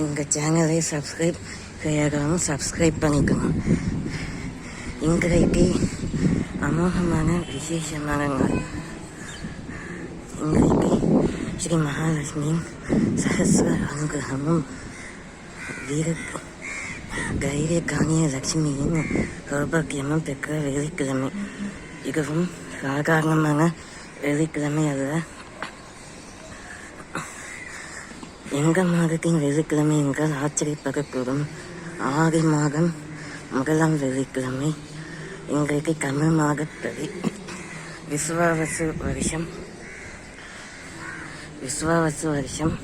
எங்கள் சேனலை சப்ஸ்கிரைப் பண்ணிக்கணும். இன்றைக்கு அமோகமான விசேஷமான நாள். இன்றைக்கு ஸ்ரீ மகாலட்சுமியின் சகஸ்ர அனுகிரகமும் தைரிய காணிய லட்சுமியின் சௌபாக்கியமும் பெற்ற வெள்ளிக்கிழமை. இதுவும் சாதாரணமான வெள்ளிக்கிழமை அல்ல. எங்கள் மாதத்தின் வெள்ளிக்கிழமை என்றால் ஆச்சரியப்படக்கூடும். ஆடி மாதம் முதலாம் வெள்ளிக்கிழமை. இன்றைக்கு தமிழ் மாதப்படி விஸ்வாவசு வருஷம்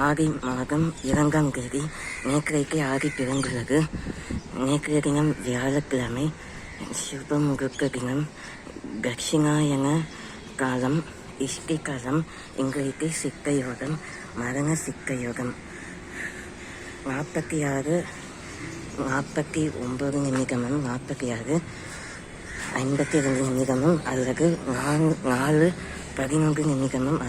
ஆடி மாதம் 2ஆம் தேதி. நேற்றைக்கு ஆடி பிறந்துள்ளது. நேற்றைய தினம் வியாழக்கிழமை, சுபமுகூர்த்த தினம், தட்சிணாயன காலம், இஷ்டி காலம். இன்றைக்கு சித்த யோகம், மரண சித்த யோகம். 49 நிமிடமும் 56:52 நிமிடமும் அல்லது 4:11 நிமிடமும்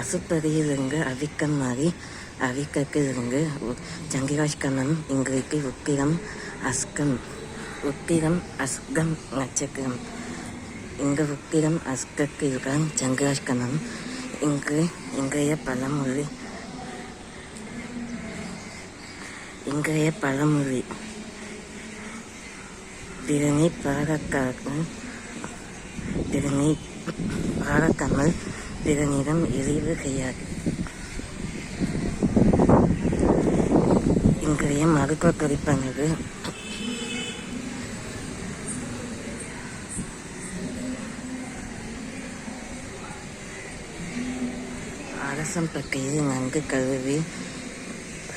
அசுப்பதியிலிருந்து அவிக்கம் மாறி அவிக்கத்திலிருந்து சந்திராஷ்டமம். இன்றைக்கு உத்திரம் அஸ்கம் நட்சத்திரம். இங்கு உத்திரம் அஸ்கத்தில்தான் சந்திராஷ்டமம். இன்றைய பழமொழி திறனை பாராட்டாமல் பிறனிடம் இழிவு செய்யாது. இன்றைய மருத்துவ குறிப்பானது அரசம் பக்கையில் நன்கு கழுவி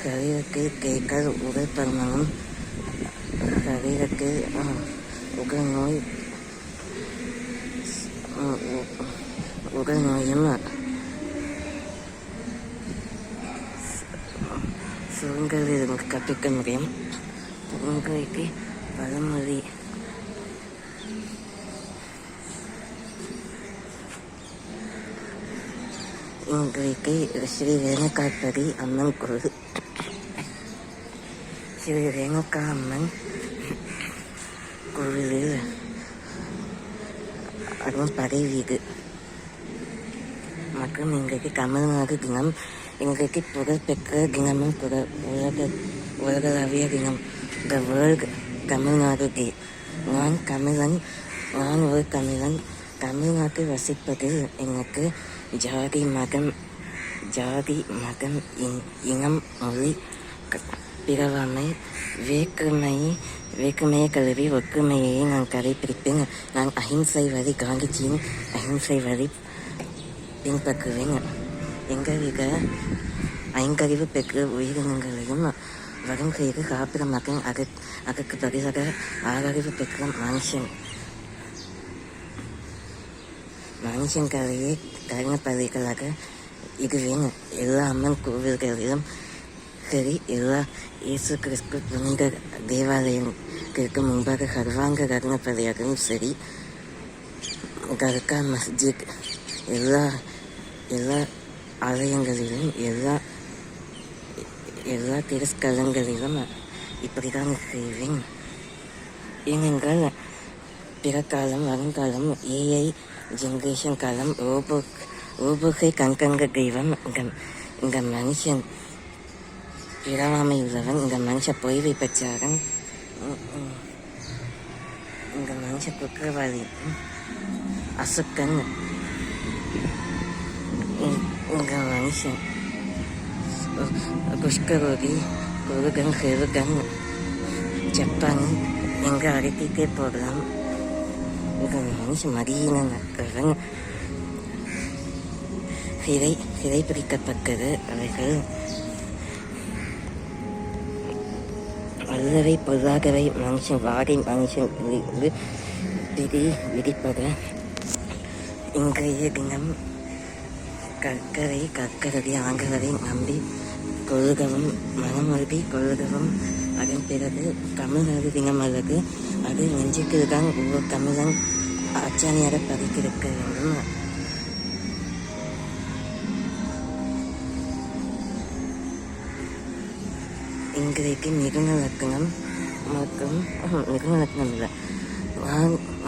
சரீரத்தில் தேய்க்கால் உடல் பருமனும் சரீரத்தில் உடல் நோயும் சுருங்கலிருந்து தப்பிக்க முடியும். இன்றைக்கு பழமொழி இன்றைக்கு ஸ்ரீ ரேணுகாபதி அம்மன் கோவில். ஸ்ரீ ரேணுகா அம்மன் கோவிலில் அதுவும் படை வீடு. மற்றும் இன்றைக்கு தமிழ்நாடு தினம். இன்றைக்கு புகழ்பெற்ற தினமும் உலகளாவிய தினம். த வேர்ல்ட் தமிழ்நாடு டே. நான் ஒரு தமிழன். தமிழ்நாட்டில் வசிப்பதில் எனக்கு ஜாதி மதம் இனம் மொழி பிறவாமை வேற்றுமையை கல்வி ஒற்றுமையை நான் கடைபிடிப்பேன். நான் அஹிம்சை வழி, காந்திஜியின் அஹிம்சை வழி பின்பற்றுவேன். எங்கவித ஐங்கறிவு பெற்ற உயிரினங்களையும் வரும் செய்து சாப்பிட மாட்டேன். அதற்கு பதிலாக ஆறறிவு பெற்ற மனுஷங்களையே கருணப்பதிகளாக இடுவேன். எல்லா அம்மன் கோவில்களிலும் சரி, எல்லா இயேசு கிறிஸ்து புனித தேவாலயங்களுக்கு முன்பாக சர்வாங்க கருணப்பதியாகவும் சரி, தர்கா மஸ்ஜித் எல்லா ஆலயங்களிலும் எல்லா திருஸ்தலங்களிலும் இப்படிதான் செய்வேன். ஏனென்றால் பிறகாலம், வருங்காலம், ஏஐ ஜென்ரேஷன் காலம், ரோபோக்கை கண்கண்ட தெய்வம். இந்த மனுஷன் பிறவாமை உள்ளவன். இந்த மனுஷன் பொய்வை பெற்றாரன். இந்த மனுஷன் குற்றவாளி, அசுக்கன். இந்த மனுஷன் குஷ்கரோகி, குருகன், ஹெருகன், ஜப்பான் எங்க அடித்தே போடலாம். இந்த மனுஷன் மதியினவன். சிறை பிடிக்கப்பட்டது. அவைகள் வல்லவை பொருளாகவை மனுஷன் வாடை மனுஷன் விதிப்பத. இன்றைய தினம் கற்கரை ஆண்களை நம்பி கொள்கவும் மனமருதி கொள்கவும். அதன் பிறகு தமிழ்நாடு தினம் அல்லது அது நெஞ்சுக்கு தான் ஒவ்வொரு தமிழன் அச்சாணியாக பதித்திருக்க வேண்டும். இன்றைக்கு மிகுந்த லக்னம் மற்றும் மிகுந்த லக்னம் இல்லை,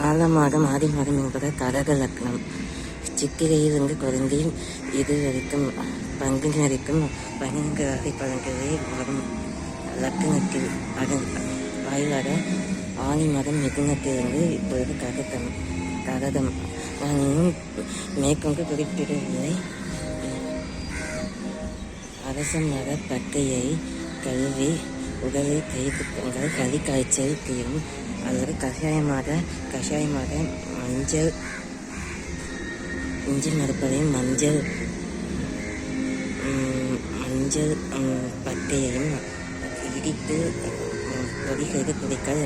4ஆம் மாதம் ஆடி மாதம் என்பது கடக லக்னம். சித்திரையிலிருந்து குறைந்தி இது வரைக்கும் பங்குனி வரைக்கும் 12 வரை பலன்களே வரும் லக்னத்தில். அதன் வாயிலாக ஆணி மாதம் மிகுந்தத்திலிருந்து இப்பொழுது கடகம். நான் இன்னும் மேற்கொண்டு குறிப்பிடவில்லை. அரச மர பட்டையை கழுவி உடலை தேய்த்து கொண்டால் களி காய்ச்சல் தீரும். அல்லது கஷாயமாக இஞ்சி மறுப்பதையும் மஞ்சள் பட்டையையும் இடித்து பொடி செய்து குடிக்கால்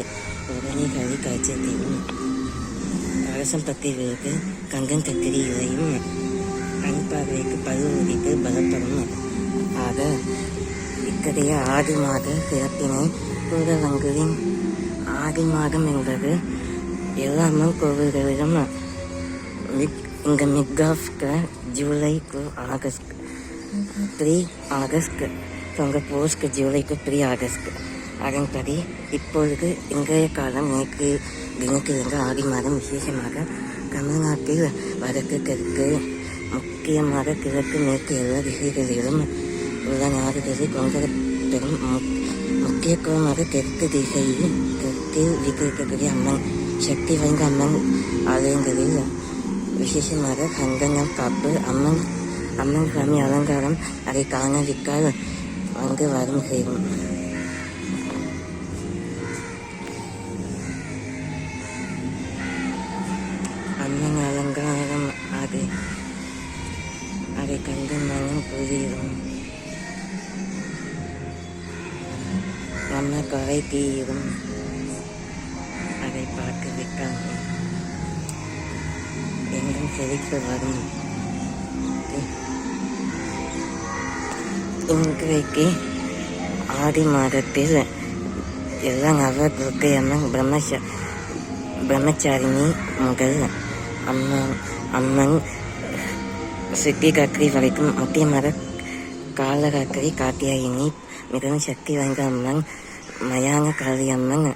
உடனே களி காய்ச்சல் தீரும். அரசம் பத்திரிகைக்கு கங்கன் கத்திரி இலையும் கண் பார்வைக்கு பல் உதித்து பலப்படும். ஆக இத்தகைய ஆடி மாத சிறப்பினை கூறவங்களின் ஆடி மாதம் என்பது எல்லாமே கோவில்களிலும் இங்கே mid of July to August 3 August உங்கள் போஸ்ட் ஜூலைக்கு 3 ஆகஸ்ட். அதன்படி இப்பொழுது இன்றைய காலம் நேற்று தினத்திலிருந்து ஆடி மாதம் விசேஷமாக தமிழ்நாட்டில் வடக்கு தெற்கு முக்கியமாக கிழக்கு மேற்கு எல்லா திசைகளிலும் உள்ள நாடுகளில் கொண்டாடப்பெறும் முக்கியத்துவமாக தெற்கு திசையில் தெற்கில் வீட்டிருக்கக்கூடிய அம்மன் சக்தி வாய்ந்த அம்மன் ஆலயங்களில் விசேஷமாக கங்கணம் காப்பு அம்மன் சாமி அலங்காரம் அதை காணவிக்கால் அங்கு வரும் செய்யும். அம்மன் அலங்காரம் அதை கண்டு மனம் புரியும். நம்ம கரை தீரும். அதை பார்க்க விட்டாங்க எங்கும் செழித்து வரும். இன்றைக்கு ஆடி மாதத்தில் எல்லா நவதுர்க்கை அம்மன் பிரம்மச்சாரிணி முதல் அம்மன் சித்திகாத்திரி வரைக்கும் முக்கியமாக காலராத்திரி காத்தியாயினி மிகவும் சக்தி வாய்ந்த அம்மன் மயான காளியம்மன்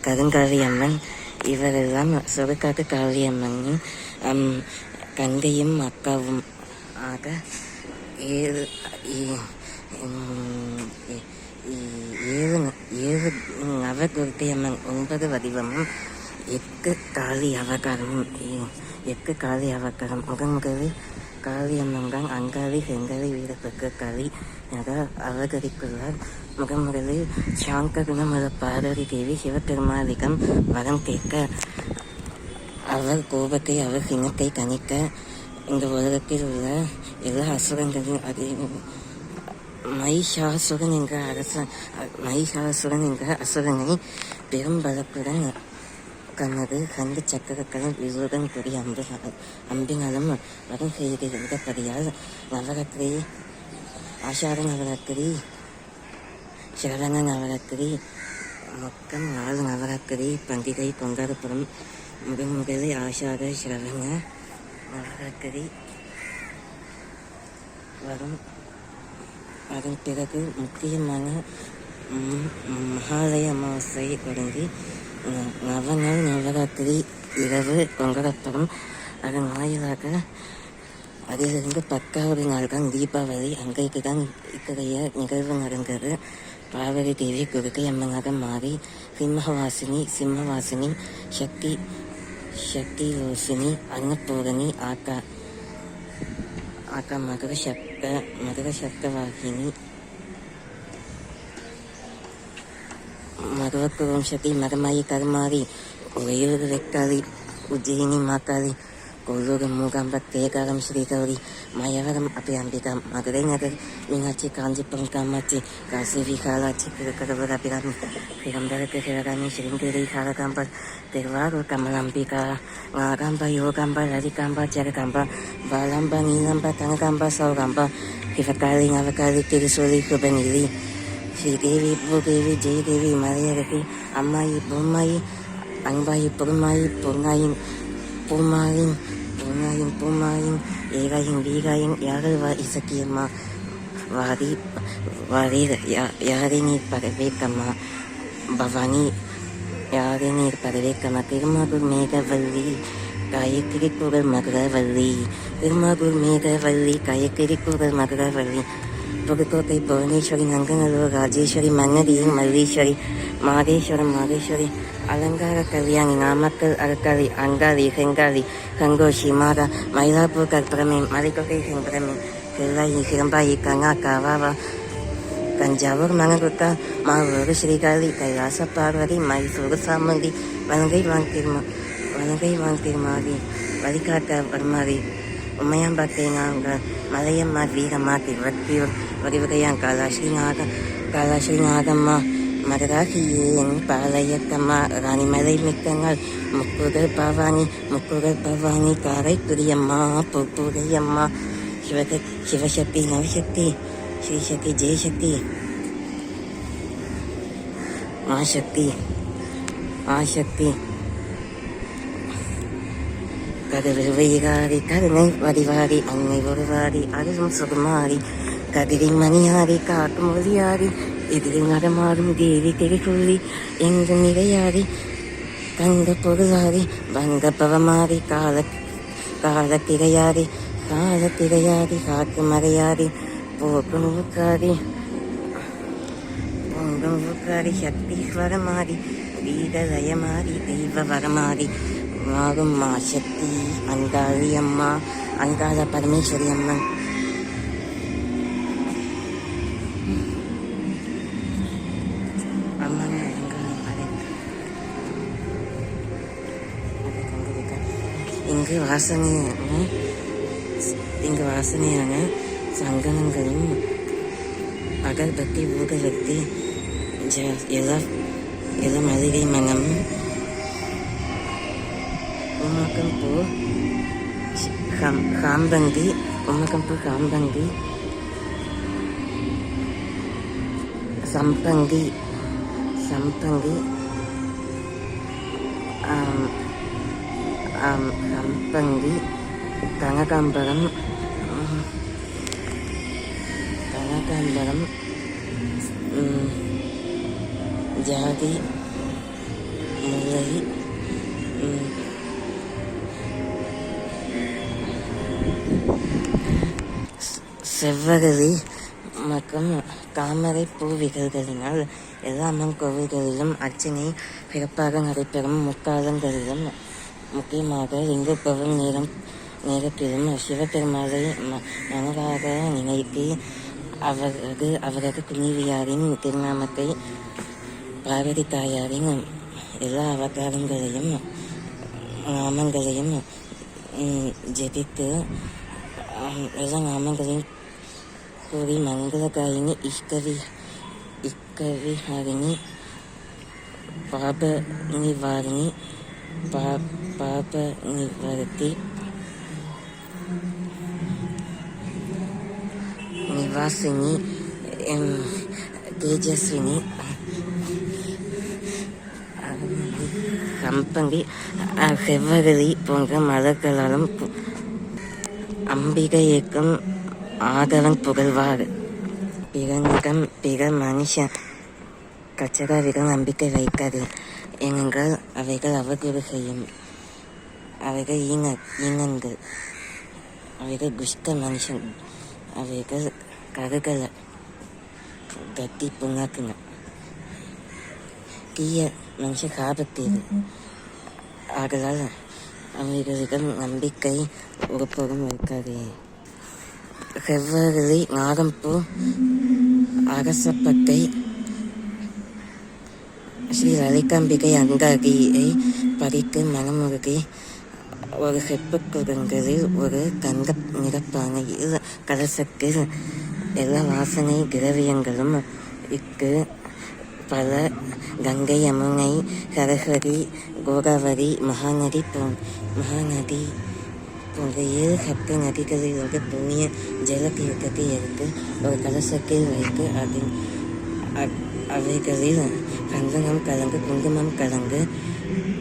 கருங்காளியம்மன் இவரெல்லாம் சொருக்காட்டு காளியம்மனின் தந்தையும் அக்காவும் ஆக 7 நவதுர்க்கையம்மன் 9 வடிவமும் 8 காளி அவதாரம் முதலில் காளியம்மன் தான் அங்காளி செங்காளி வீரப்பக்க காளி அவதரித்துள்ளார். முதலில் சாந்தகுணமுள்ள பார்வதி தேவி சிவபெருமாளிடம் வரம் கேட்க அவர் கோபத்தை அவர் சினத்தை தணிக்க இந்த உலகத்தில் உள்ள எல்லா அசுரங்களையும் மகிஷாசுரன் என்ற அசுரனை பெரும் பலத்துடன் தனது கந்த சக்கரக்கடன் விருதுடன் கூடிய அம்பினாலும் வரம் செய்திருந்தபடியால் நவராத்திரி ஆஷாட நவராத்திரி சரவண நவராத்திரி மொத்தம் 4 நவராத்திரி பண்டிகை கொண்டாடப்படும். முதலில் ஆஷாட சரவண நவராத்திரி வரும். அதன் பிறகு முக்கியமான மகாலய அமாவாசை தொடங்கி 9 நாள் நவராத்திரி இரவு கொண்டாடப்படும். அதன் வாயிலாக அதிலிருந்து 10வது நாள் தான் தீபாவளி. அன்றைக்கு தான் இத்தகைய நிகழ்வு நடந்தது. பார்வதி தேவி குறுக்கை அம்மனாக மாறி சிம்மவாசினி சக்தி ரோசினி அன்னபூரணி ஆக்கா மகர சக்கரவாகினி மகவக்கு வம்சத்தை மகமாயி கருமாரி ஒரையூர் ரெக்காரி உஜ்ஜயினி மாக்காரி கொல்லூர் மூகாம்பக் தேகாரம் ஸ்ரீகௌரி மயவரம் அபிராம்பிகா மதுரை நகர் மீனாட்சி காஞ்சிபுரம் காமாட்சி காசி விகாலாட்சி திருக்கடவுர் அபிராமி பிரம்பருக்கு சிவகாமி ஸ்ரீங்கிரி காலகாம்பர் திருவாரூர் கமலாம்பிகா நாகாம்பா யோகாம்பா லலிகாம்பா ஜெககாம்பா பாலாம்பா நீலாம்பா கனகாம்பா சௌகாம்பா சிவகாளி நவகாளி திருசூரி சுபநிதி ஸ்ரீதேவி பூதேவி ஜெயதேவி மலையரசி அம்மாயி பொம்மாயி அன்பாயி பொருமாயி பொன்னாயி பூமாயின் பூமாயின் பூமாயின் ஏகாயின் வீகாயின் யாகல்வா இசக்கியம்மா வாரி வாரி யாரை நீர் பரவேக்கம்மா பவானி யாரை நீர் பரவேக்கம்மா திருமாகூர் மேகவல்லி காயக்கிரி குரல் மகரவல்லி திருமாகூர் மேகவல்லி காயக்கிரி குரல் மகரவல்லி புதுக்கோட்டை புவனேஸ்வரி நங்கநல்லூர் ராஜேஸ்வரி மன்னதியின் மல்லீஸ்வரி மாதேஸ்வரி அலங்கார கல்யாணி நாமக்கல் அரக்காளி அங்காளி செங்காளி கங்கோஷி மாதா மயிலாப்பூர் கற்பரமே மலைக்கொகை செம்பரமே கிள்ளாயி சிறம்பாயி கங்கா காவாவா தஞ்சாவூர் மணகுக்கா மாவூர் ஸ்ரீகாளி கைலாச பார்வதி மைசூர் சாமுண்டி வலங்கை வான் திருமாரி வழிகாட்ட வருமாறி உமையாம்பா தேங்காங்க மலையம்மா வீரம்மா திருவத்தியூர் வடிவகையான் காலாஸ்ரீநாதம்மா மகராகியேன் பாளையத்தம்மா ராணிமலை மிக்கங்கள் முக்குகல் பவானி காரைக்குடியம்மா புப்புரையம்மா சிவசக்தி நவசக்தி ஸ்ரீசக்தி ஜெயசக்தி ஆசக்தி கதிர்வைகாரி கருணை வடிவாரி அன்னை ஒருவாரி அருளும் சுகுமாரி கதிரின் மணியாரி காட்டும் ஒளியாரி எதிரில் நடமாடும் தேவி திரிகுள்ளி எங்கு நிறையாரி தங்க பொருளாரி வங்க பவமாரி காலத்திரையாரி காற்று மறையாரி போக்கும் ஊக்காரி சக்தீஸ்வரமாரி வீரலயமாரி தெய்வ வரமாரி மாறும் சக்தி அங்காளி அம்மா அங்காள பரமேஸ்வரி அம்மன் இங்கு வாசனையான சங்கனங்களும் அகர்பத்தி ஊதுபத்தி இள மளிகை மனம் உம்மக்கம்பூ காம்பங்கி சம்பங்கி கனகாம்பரம் ஜாதி முல்லை செவ்வகதி மற்றும் தாமரை பூவிகள்களினால் எல்லா அம்மன் கோவில்களிலும் அர்ச்சனை சிறப்பாக நடைபெறும் முக்காலங்களிலும் முக்கியமாக லிங்கப்பெறும் நேரத்திலும் சிவபெருமாளை மனதாக நினைத்து அவரது துணைவியாரின் திருநாமத்தை பார்வதி தாயாரின் எல்லா அவதாரங்களையும் நாமங்களையும் ஜெபித்து எல்லா நாமங்களையும் கூறி மங்களகாயினி இக்கவிஹாரிணி பாப நிவர்த்தி நிவாசினி தேஜஸ்வினி சம்பங்கி செவ்வகதி போன்ற மலர்களாலும் அம்பிகை இயக்கம் ஆதவன் புகழ்வார். பிற மனுஷன் கச்சகாவிகள் நம்பிக்கை வைக்காது ஏனென்றால் அவைகள் அவதூறு செய்யும். அவைகள் ஈனங்கள், அவைகள் துஷ்ட மனுஷன், அவைகள் கருகல கட்டி புண்ணாக்குங்க. தீய மனுஷ காபத்தீது. ஆகலால் அவைகளிடம் நம்பிக்கை ஒருபோதும் இருக்காது. செவ்வகதி நாகம்பூ அரசப்பட்டை ஸ்ரீ லலிதாம்பிகை அங்காகியை பறித்து மனமுருகி ஒரு செப்புக் குடங்களில் ஒரு தங்க நிறப்பானையில் கலசத்தில் எல்லா வாசனை திரவியங்களும் இக்கு பல கங்கை, யமுனை, சரஸ்வதி, கோதாவரி, மகாநதி போன்ற 7 சப்த நதிகளிலோட புண்ணிய ஜல தீர்த்தத்தை எடுத்து ஒரு கலசத்தில் வைத்து அவைகளில் சந்தனம் கலந்து குங்குமம் கலந்து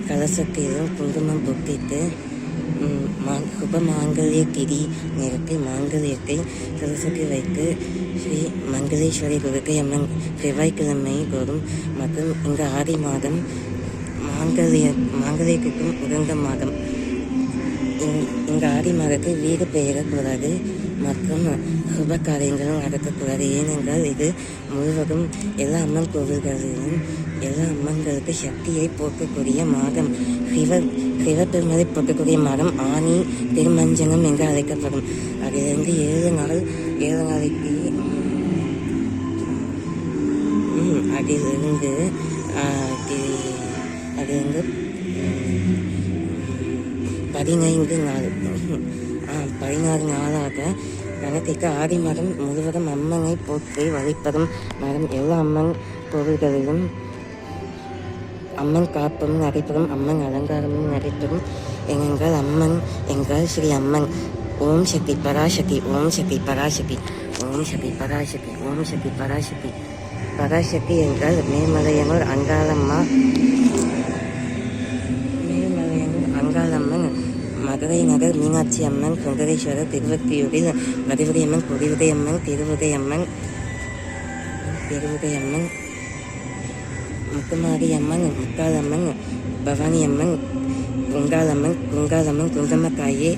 கலசத்திலும் குங்குமம் பொட்டிட்டு சுப மாங்கல்ய திதி நேரத்தில் மாங்கல்யத்தை துளசிக்கு வைத்து ஸ்ரீ மங்களேஸ்வரி துர்க்கை அம்மன் செவ்வாய்க்கிழமை தோறும் மற்றும் இந்த ஆடி மாதம் மாங்கல்யத்துக்கும் உகந்த மாதம். இந்த ஆடி மாதத்தில் வீடு பெயரக்கூடாது மற்றும் சுப காரியங்களும் நடக்கக்கூடாது. ஏனென்றால் இது முழுவதும் எல்லா அம்மன் கோவில்களிலும் எல்லா அம்மன்களுக்கு சக்தியை போக்கக்கூடிய மாதம். சிவபெருமனை போக்கக்கூடிய மாதம் ஆனி திருமஞ்சனம் என்று அழைக்கப்படும். அதிலிருந்து 7 நாளைக்கு அதிலிருந்து 16 நாளாக கணக்கிற்கு ஆடி மாதம் முழுவதும் அம்மனை போற்றி வழிபடும் மாதம். எல்லா அம்மன் கோவில்களிலும் அம்மன் காப்பமும் நடைபெறும், அம்மன் அலங்காரமும் நடைபெறும். எங்கள் அம்மன் எங்கள் ஸ்ரீ அம்மன். ஓம் சக்தி பராசக்தி, ஓம் சக்தி பராசக்தி, ஓம் சக்தி பராசக்தி, ஓம் சக்தி பராசக்தி. பராசக்தி என்றால் மேல்மலையனூர் அங்காளம்மன், மதுரை நகர் மீனாட்சி அம்மன், சுந்தரேஸ்வரர், திருவத்தியூரில் மதுரையம்மன், பொதிவுதையம்மன், திருவுதையம்மன், முத்துமாரி அம்மன், முக்காலம்மன், பவானி அம்மன், குங்காலம்மன், குங்குமக்காயே,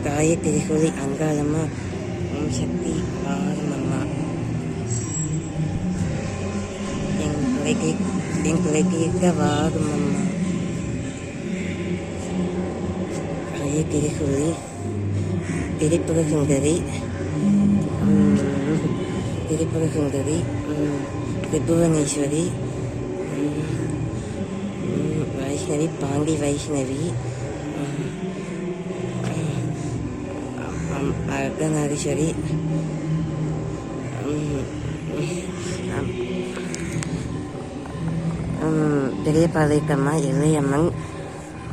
தாயே திரிசூலி அங்காளம்மா. ஓம் சக்தி ஆரமம்மா. என் குறைக்க வாருமம்மா. தாயே திரிசூலி, திரிபுர சுந்தரி, திரிபுவனேஸ்வரி, வைஷ்ணவி, பாண்டி வைஷ்ணவி, அர்த்தநாரீஸ்வரி, பெரியபாளையத்தம்மா, எல்லையம்மன்,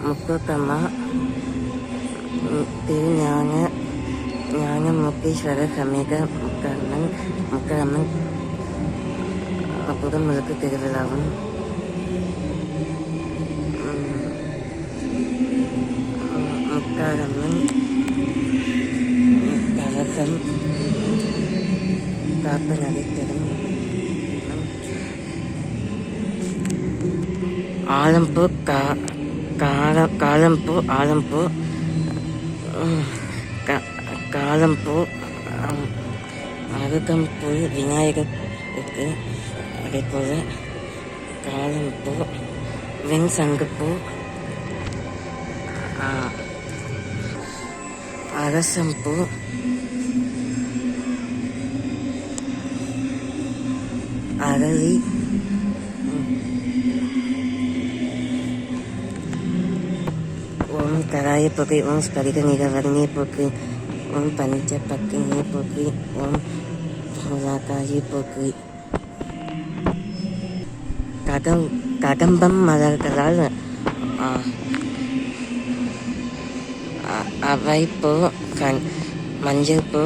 முக்கூத்தம்மா, ஞான முக்தீஸ்வரர் சமேத முக்கரம்மன் புதமுழுக்கு திருவிழாவும் முக்காரம்மன் கலசம் காப்பு நடைபெறும். ஆலம்பூர் காலம்பூர் அருகம்புல் விநாயகருக்கு, அதே போல் காலம்பூர் வெண்சங்குப்பூ, அரசம்பூ, அரளி, ஓம் கராய போக்கி, ஓம் ஸ்பரிக நிகவர்ணியை போக்கி, ஓம் பஞ்ச பக்கினியை போக்கி, ஓம் மூலாக்காயை போக்கி. கதம்பம் மலர்களால் அவைப்பூ, மஞ்சள் பூ,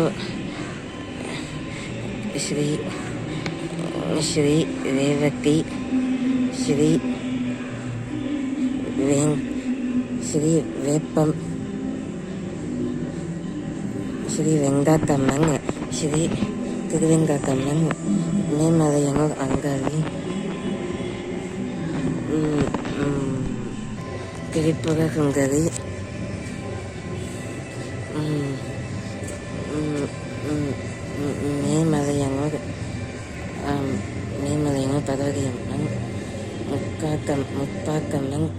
ஸ்ரீ ரேவதி, ஸ்ரீ வேப்பம், ஸ்ரீ வெங்காத்தம்மன், ஸ்ரீ திருவெங்காத்தம்மன், மேல்மலையனூர் அங்காளி, திரிபுர சுந்தரி, மேல்மலையனூர் பகவதியம்மன், முப்பாக்கம்மன்,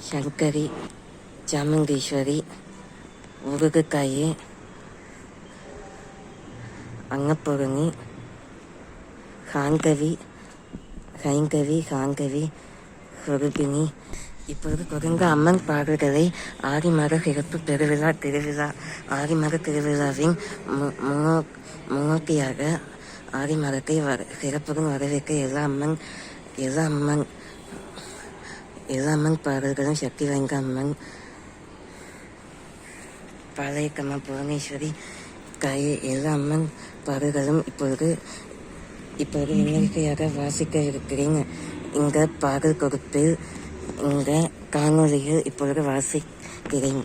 சங்கரி, சாமுண்டீஸ்வரி, முருகக்காயி, அங்கப்பூரணி, ஹைங்கவி, சுரூபிணி. இப்பொழுது தொடர்ந்து அம்மன் பாடல்களை ஆடி மாத சிறப்பு திருவிழா ஆடி மாத திருவிழாவின் முன்னோட்டியாக ஆடி மாதத்தை சிறப்புடன் வரவேற்க எல்லா அம்மன் பாடல்களும் சக்தி வாய்ந்த அம்மன், பாளையக்கம்மா, புவனேஸ்வரி, எல்லா அம்மன் பாடல்களும் இப்பொழுது எண்ணிக்கையாக வாசிக்க இருக்கிறேன். இந்த பாடல் கொடுப்பில் இந்த காணொலியில் இப்பொழுது வாசிக்கிறேன்.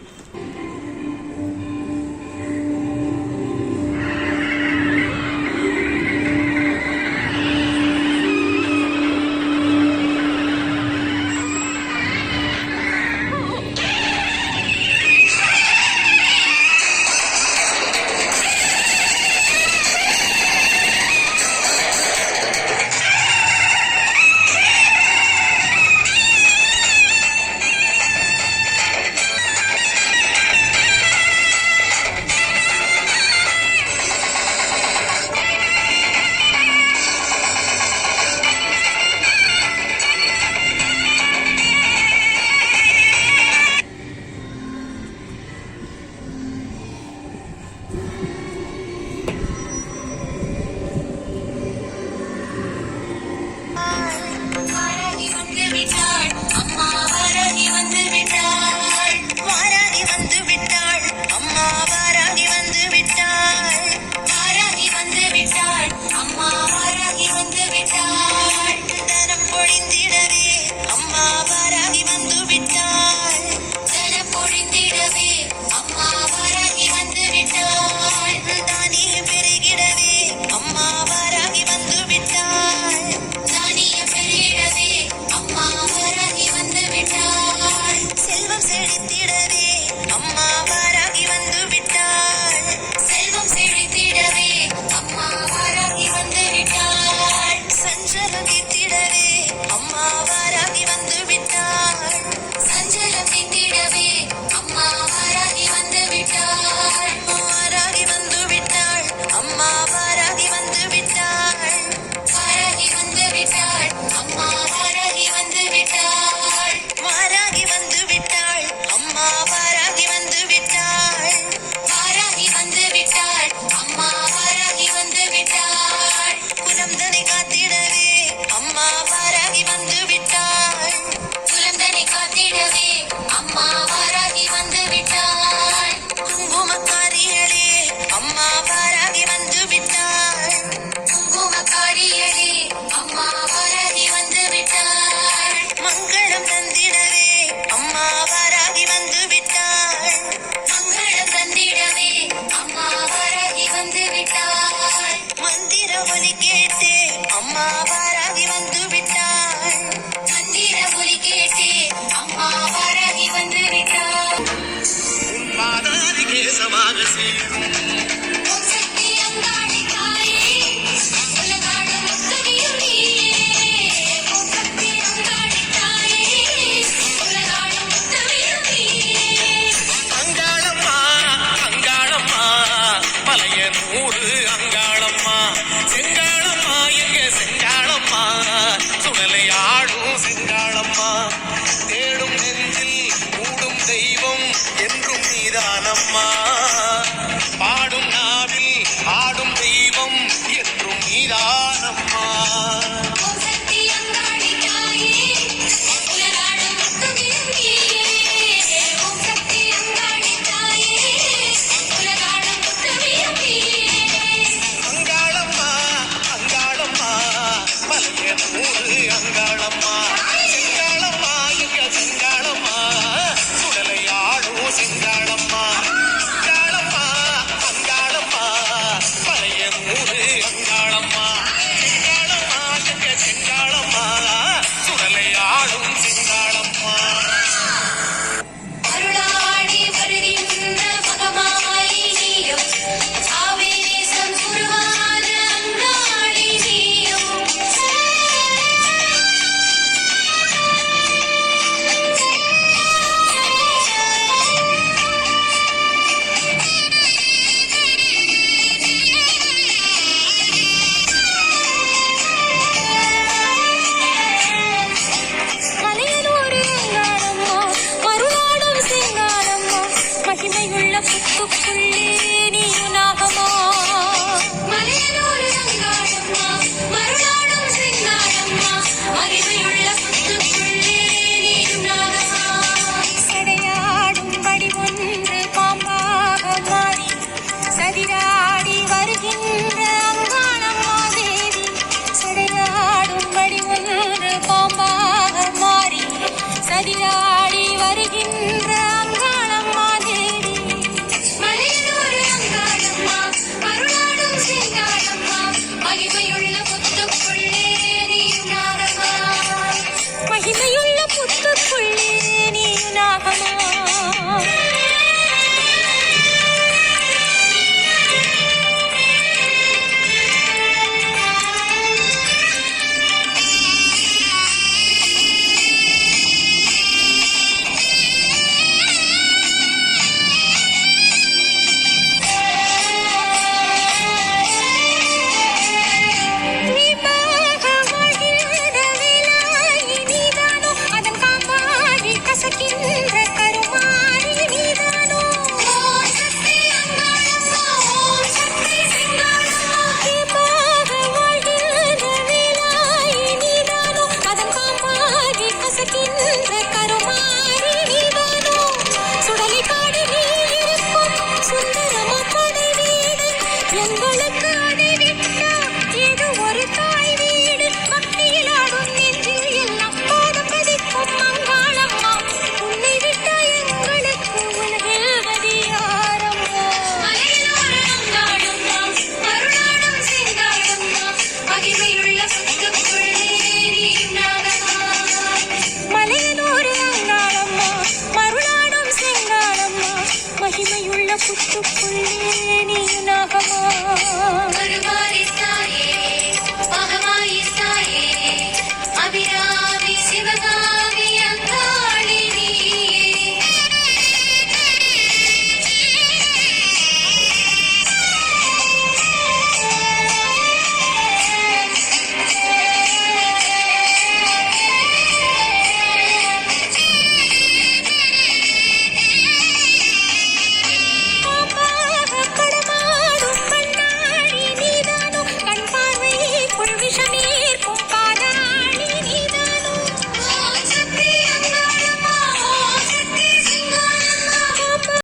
எங்களுக்கு